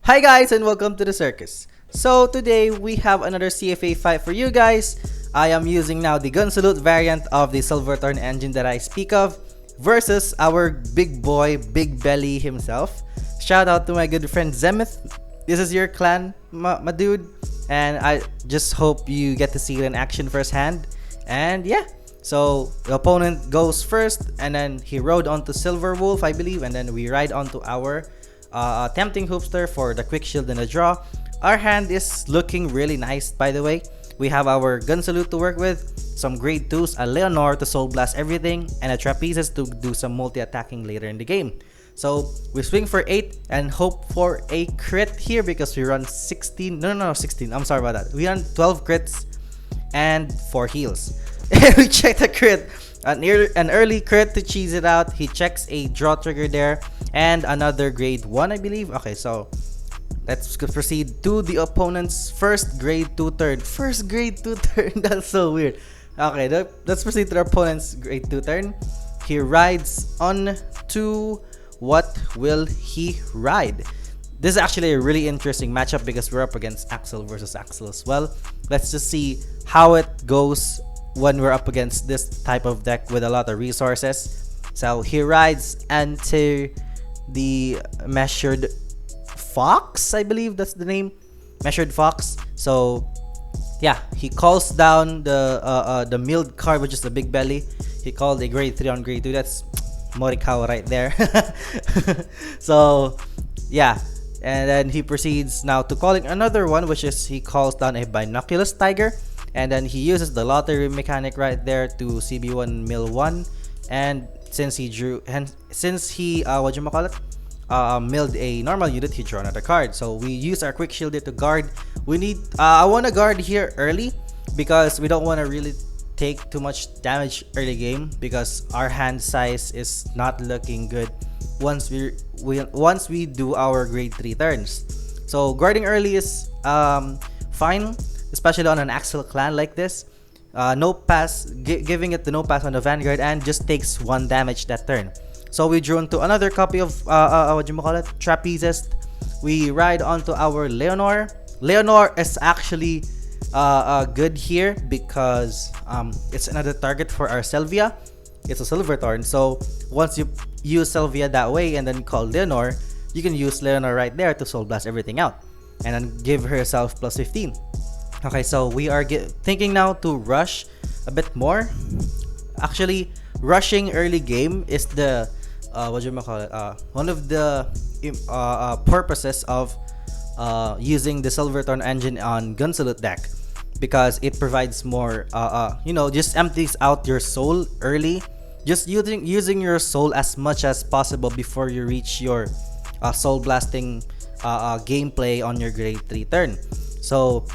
Hi guys and welcome to the circus. So today we have another CFA fight for you guys. I am using now the gun salute variant of the Silverthorn engine that I speak of versus our big boy Bigbelly himself. Shout out to my good friend Zemeth. This is your clan, my dude, and I just hope you get to see it in action firsthand. And yeah, so the opponent goes first, and then he rode onto Silver Wolf, I believe, and then we ride onto our Tempting Hoopster for the quick shield and the draw. Our hand is looking really nice, by the way. We have our gun salute to work with, some grade 2s, a Leonor to soul blast everything, and a Trapezist to do some multi-attacking later in the game. So we swing for 8 and hope for a crit here because we run 16. No, 16. I'm sorry about that. We run 12 crits and 4 heals. We check the crit. An early crit to cheese it out. He checks a draw trigger there and another grade 1, I believe. Okay, so let's proceed to the opponent's first grade 2 turn. First grade 2 turn. That's so weird. Okay, let's proceed to the opponent's grade 2 turn. He rides on to what will he ride? This is actually a really interesting matchup because we're up against Axel versus Axel as well. Let's just see how it goes when we're up against this type of deck with a lot of resources. So he rides into the Measured Fox, I believe that's the name, Measured Fox. So yeah, he calls down the milled card, which is the Bigbelly. He called a grade 3 on grade 2. That's Morikawa right there. So yeah, and then he proceeds now to calling another one, which is he calls down a Binoculus Tiger, and then he uses the lottery mechanic right there to CB1 mill 1. And since he drew, and since he milled a normal unit, he drew another card. So we use our quick shield here to guard. We need I want to guard here early because we don't want to really take too much damage early game because our hand size is not looking good once we do our grade 3 turns. So guarding early is fine, especially on an Axel clan like this. No pass, giving it the no pass on the Vanguard and just takes 1 damage that turn. So we drew into another copy of Trapezist. We ride onto our Leonor. Leonor is actually good here because it's another target for our Selvia. It's a Silverthorn, so once you use Selvia that way and then call Leonor, you can use Leonor right there to soul blast everything out and then give herself plus 15. Okay, so we are thinking now to rush a bit more. Actually, rushing early game is the one of the purposes of using the Silverthorn engine on gun salute deck, because it provides more just empties out your soul early, just using your soul as much as possible before you reach your soul blasting gameplay on your grade 3 turn. So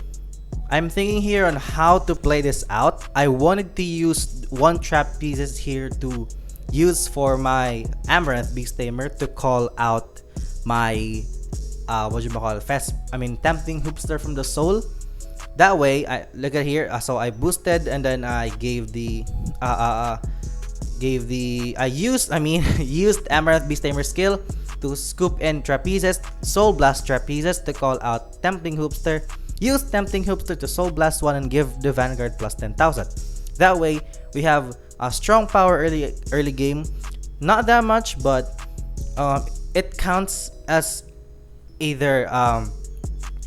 I'm thinking here on how to play this out. I wanted to use 1 Trapezist here to use for my Amaranth Beast Tamer to call out my Tempting Hoopster from the soul. That way, I look at here. So I boosted and then I gave the used Amaranth Beast Tamer skill to scoop in Trapezist, Soul Blast Trapezist to call out Tempting Hoopster. Use Tempting Hoopster to Soul Blast 1 and give the Vanguard plus 10,000. That way, we have a strong power early game. Not that much, but it counts as either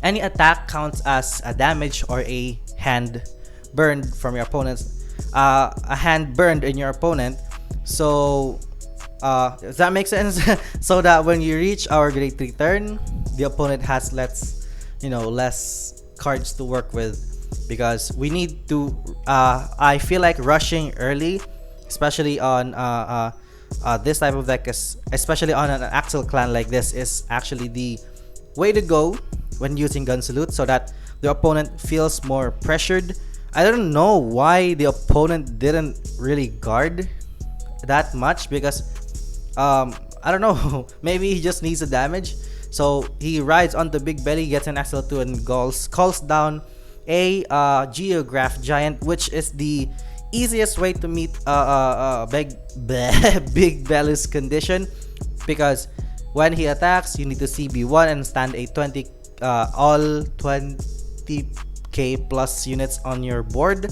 any attack counts as a damage or a hand burned from your opponent's a hand burned in your opponent. So does that make sense? So that when you reach our grade 3 turn, the opponent has less cards to work with, because we need to I feel like rushing early, especially on this type of deck, especially on an Axel clan like this, is actually the way to go when using gun salute, so that the opponent feels more pressured. I don't know why the opponent didn't really guard that much, because I don't know, maybe he just needs the damage. So he rides onto Bigbelly, gets an Axel 2 and calls down a Geograph Giant, which is the easiest way to meet Bigbelly's condition, because when he attacks, you need to CB1 and stand a 20 all 20k plus units on your board.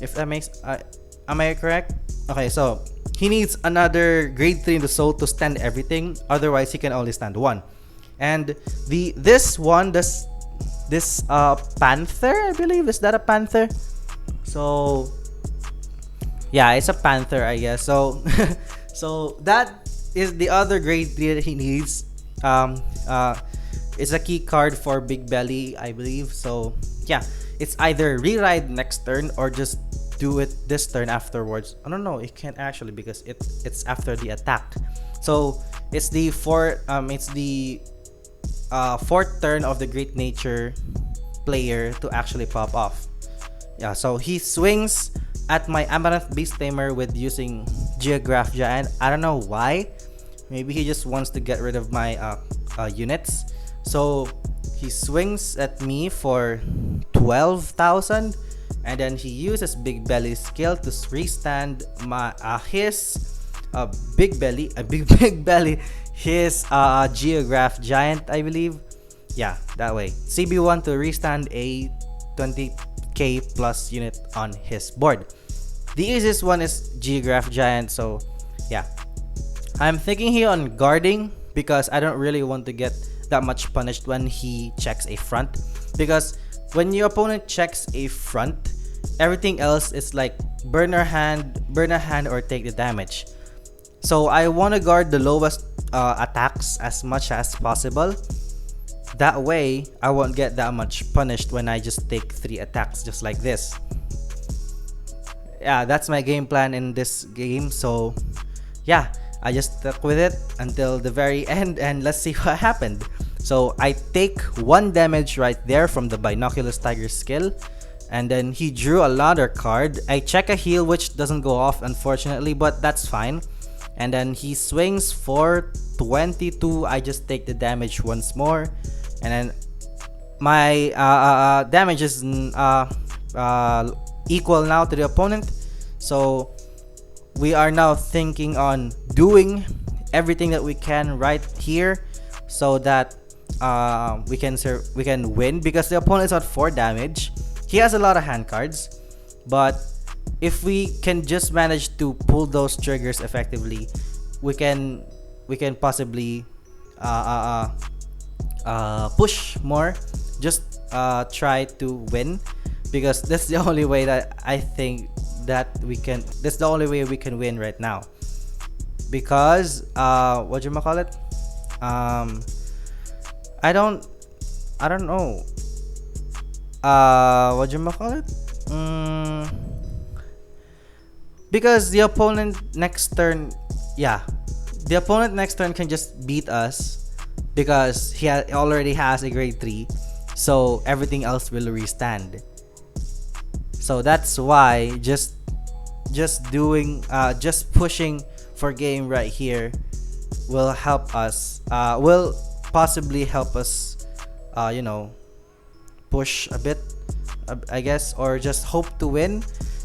If that makes am I correct? Okay, so he needs another grade 3 in the soul to stand everything. Otherwise, he can only stand one. And this panther, I believe, is that a panther? So yeah, it's a panther, I guess. So so that is the other grade 3 that he needs. It's a key card for Bigbelly, I believe. So yeah, it's either reride next turn or just do it this turn afterwards. I don't know, it can't actually because it's after the attack. So it's the fourth turn of the Great Nature player to actually pop off. Yeah, so he swings at my Amaranth Beast Tamer with using Geograph Giant. I don't know why. Maybe he just wants to get rid of my units. So he swings at me for 12,000, and then he uses Bigbelly's skill to restand my his Bigbelly, his Geograph Giant, I believe. Yeah, that way. CB1 to restand a 20k plus unit on his board. The easiest one is Geograph Giant, so yeah. I'm thinking here on guarding because I don't really want to get that much punished when he checks a front. Because when your opponent checks a front, everything else is like burn a hand, or take the damage. So I want to guard the lowest attacks as much as possible. That way, I won't get that much punished when I just take 3 attacks just like this. Yeah, that's my game plan in this game. So yeah, I just stuck with it until the very end, and let's see what happened. So I take 1 damage right there from the Binoculous Tiger skill, and then he drew another card. I check a heal, which doesn't go off unfortunately, but that's fine. And then he swings for 22. I just take the damage once more, and then my damage is equal now to the opponent. So we are now thinking on doing everything that we can right here so that we can win, because the opponent is at 4 damage. He has a lot of hand cards, but if we can just manage to pull those triggers effectively, we can possibly push more. Just try to win, because that's the only way that I think that we can. That's the only way we can win right now. Because what you call it? I don't know. What you call it? Because the opponent next turn, the opponent next turn can just beat us because he already has a grade 3, so everything else will restand. So that's why just pushing for game right here will help us. Will possibly help us. Push a bit, I guess, or just hope to win.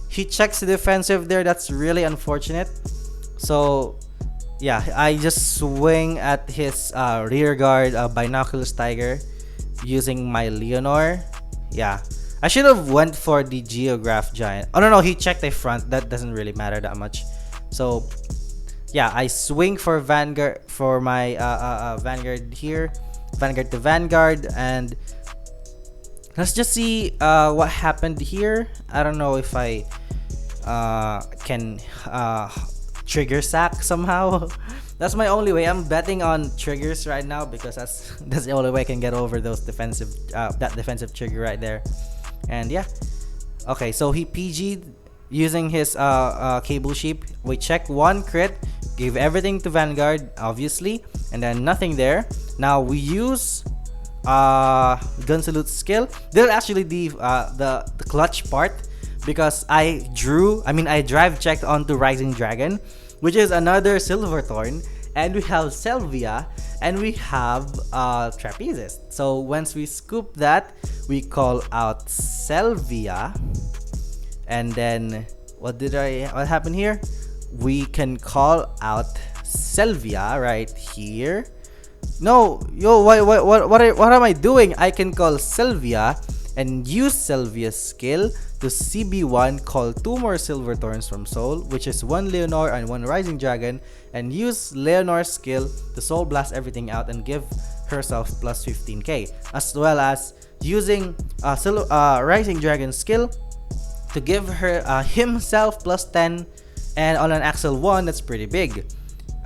He checks the defensive there. That's really unfortunate. So yeah, I just swing at his rear guard Binoculous Tiger using my Leonor. Yeah, I should have went for the Geograph Giant. Oh no, he checked a front. That doesn't really matter that much. So yeah, I swing for Vanguard, for my Vanguard here, Vanguard to Vanguard, and let's just see what happened here. I don't know if I can trigger sack somehow. That's my only way. I'm betting on triggers right now because that's the only way I can get over those defensive that defensive trigger right there. And yeah, okay. So he PG'd using his cable sheep. We check 1 crit, give everything to Vanguard, obviously, and then nothing there. Now we use gun salute skill. This is actually the clutch part, because I drive checked onto Rising Dragon, which is another Silver Thorn, and we have Selvia, and we have Trapezist. So once we scoop that, we call out Selvia, and then what happened here? We can call out Selvia right here. No, yo, what am I doing? I can call Selvia and use Selvia's skill to CB1, call 2 more Silver Thorns from Soul, which is 1 Leonor and 1 Rising Dragon, and use Leonor's skill to Soul Blast everything out and give herself plus 15k, as well as using Rising Dragon's skill to give her himself plus 10, and on an Axel 1, that's pretty big.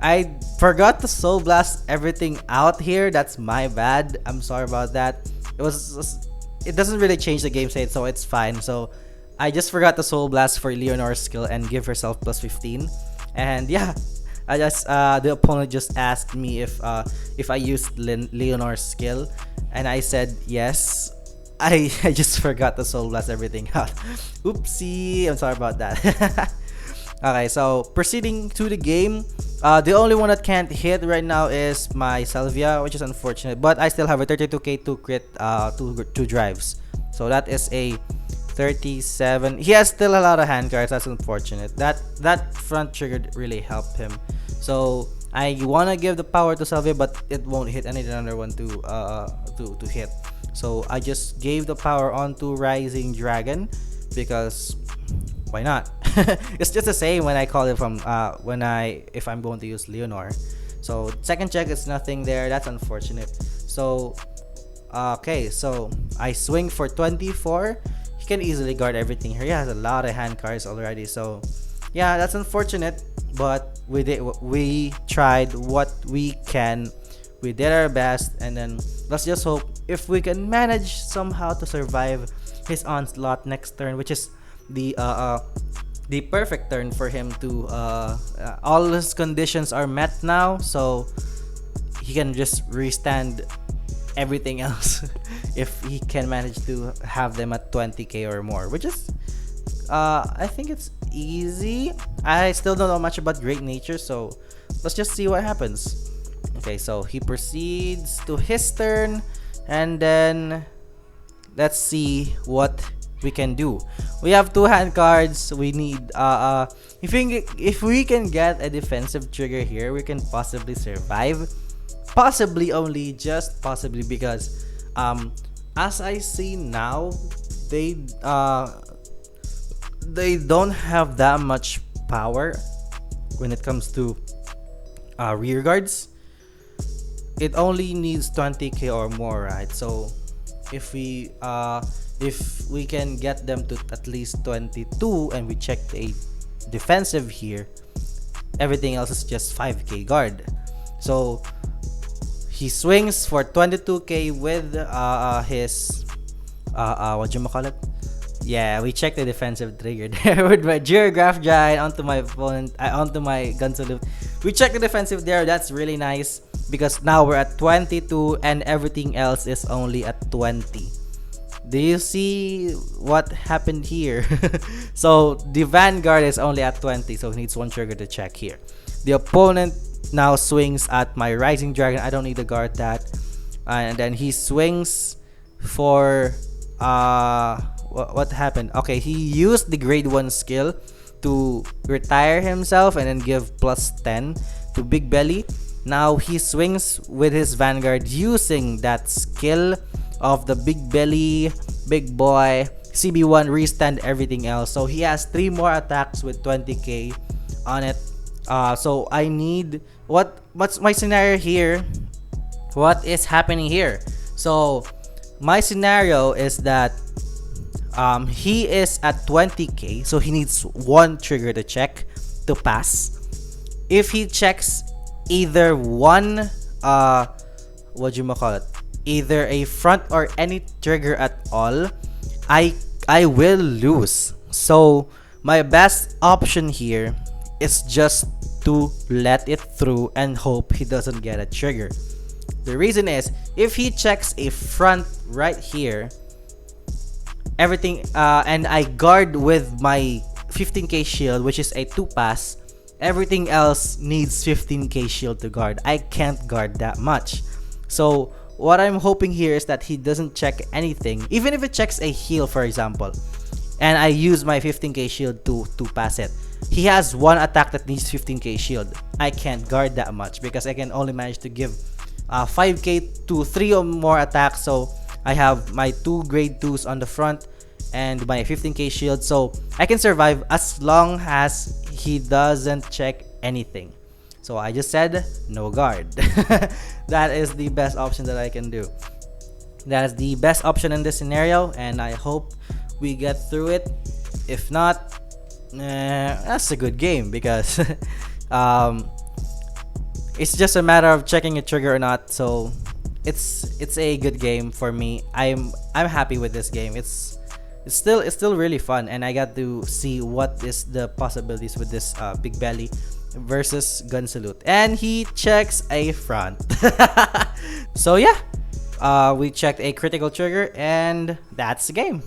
I forgot to Soul Blast everything out here. That's my bad. I'm sorry about that. It doesn't really change the game state, so it's fine. So I just forgot to Soul Blast for Leonor's skill and give herself plus 15. And yeah, I just the opponent just asked me if I used Leonor's skill, and I said yes. I just forgot to Soul Blast everything out. Oopsie, I'm sorry about that. Okay, so proceeding to the game, the only one that can't hit right now is my Selvia, which is unfortunate, but I still have a 32k to crit two drives, so that is a 37. He has still a lot of hand cards. That's unfortunate. That front trigger really helped him, so I wanna give the power to Selvia, but it won't hit any other one to hit. So I just gave the power onto Rising Dragon because why not? It's just the same when I call it from if I'm going to use Leonor. So second check is nothing there. That's unfortunate. So okay, so I swing for 24. He can easily guard everything here. He has a lot of hand cards already. So yeah, that's unfortunate, but we tried what we can. We did our best, and then let's just hope if we can manage somehow to survive his onslaught next turn, which is the perfect turn for him to all his conditions are met now, so he can just restand everything else if he can manage to have them at 20k or more, which is I think it's easy. I still don't know much about Great Nature, so let's just see what happens. Okay, so he proceeds to his turn, and then let's see what we can do. We have 2 hand cards. We need if we can get a defensive trigger here, we can possibly survive. Possibly, only just possibly, because as I see now, they don't have that much power when it comes to rear guards. It only needs 20k or more, right? So if we can get them to at least 22 and we check the defensive here, everything else is just 5k guard. So he swings for 22k with his what you call it? Yeah, we checked the defensive trigger there with my Geograph Giant onto my opponent, onto my gun salute. We checked the defensive there. That's really nice because now we're at 22 and everything else is only at 20. Do you see what happened here? So the Vanguard is only at 20, so he needs 1 trigger to check here. The opponent now swings at my Rising Dragon. I don't need to guard that. And then he swings for what happened? Okay, he used the grade 1 skill to retire himself and then give plus 10 to Bigbelly. Now he swings with his Vanguard using that skill of the Bigbelly, big boy, CB1, restand everything else. So he has 3 more attacks with 20k on it. So I need what's my scenario here? What is happening here? So my scenario is that he is at 20k, so he needs 1 trigger to check to pass. If he checks either one what you call it, either a front or any trigger at all, I will lose. So my best option here is just to let it through and hope he doesn't get a trigger. The reason is, if he checks a front right here, everything and I guard with my 15k shield, which is a 2 pass, everything else needs 15k shield to guard. I can't guard that much. So what I'm hoping here is that he doesn't check anything, even if it checks a heal, for example, and I use my 15k shield to pass it. He has 1 attack that needs 15k shield. I can't guard that much because I can only manage to give 5k to 3 or more attacks. So I have my 2 grade 2s on the front and my 15k shield, so I can survive as long as he doesn't check anything. So I just said no guard. That is the best option that I can do. That is the best option in this scenario, and I hope we get through it. If not, that's a good game, because it's just a matter of checking a trigger or not. So it's a good game for me. I'm happy with this game. It's still really fun, and I got to see what is the possibilities with this Bigbelly versus Gun Salute, and he checks a front. So yeah, we checked a critical trigger, and that's the game.